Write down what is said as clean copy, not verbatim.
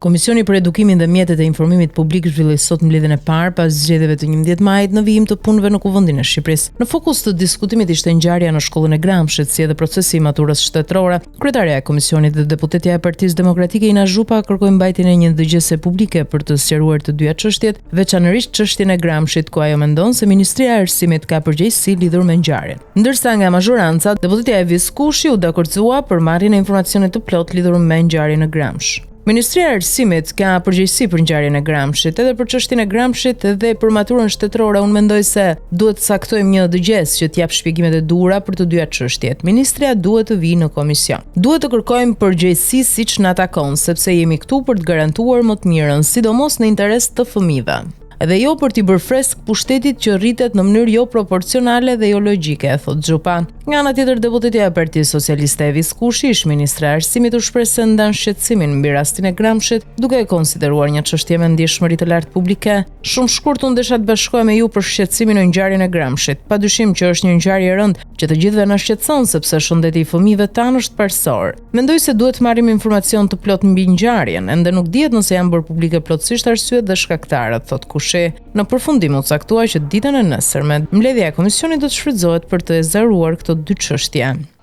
Komisioni për Edukimin dhe Mjetet e Informimit Publik zhvilloi sot mbledhjen e parë pas zgjedhjeve të 11 majit në vijim të punëve në Kuvendin e Shqipërisë. Në fokus të diskutimit ishte ngjarja në shkollën e Gramshit, si edhe procesi i maturës shtetërore. Kryetaria e komisionit dhe deputetja e Partisë Demokratike Ina Zhupa kërkojnë mbajtjen e një dëgjese publike për të sqaruar të dyja çështjet, veçanërisht çështjen e Gramshit, ku ajo mendon se Ministria e Arsimit ka përgjegjësi lidhur me ngjarjen. Ndërsa nga mazhoranca, deputetja e Viskushi u dakordzuar për marrjen e informacione të plot lidhur me ngjarjen e Gramsh. Ministria e Arsimit ka përgjegjësi për ngjarjen e Gramshit, edhe për çështjen e Gramshit dhe për maturën shtetërore. Unë mendoj se duhet të caktojmë një dëgjes që të jap shpjegimet e duhura për të dyja çështjet. Ministria duhet të vijë në komision. Duhet të kërkojmë përgjegjësi siç na takon, sepse jemi këtu për të garantuar më të mirën, sidomos në interes të fëmijëve. Edhe jo për t'i bërë fresk pushtetit që rritet në mënyrë jo proporcionale dhe jo logjike, thot Zhupa. Nga ana tjetër, deputetja e Partisë Socialiste e Viskushi, ish ministra e Arsimit, u shpreh se ndan shqetësimin mbi rastin e Gramshit, duke e konsideruar një çështje me ndjeshmëri të lartë publike. Shumë shkurt unë desha të bashkohem me ju për shqetësimin në ngjarjen e Gramshit. Padyshim që është një ngjarje e rëndë që të gjithëve na shqetëson, sepse shëndeti i fëmijëve tanë është parësor. Mendoj se duhet të marrim informacion të plot mbi ngjarjen, ende nuk dihet nëse janë bërë publike plotësisht arsyet dhe shkaktarët, thot Kushi. Në përfundim u caktua që ditën e nesërme mbledhja e komisionit do të shfrytëzohet për të zgjeruar këto dy çështje.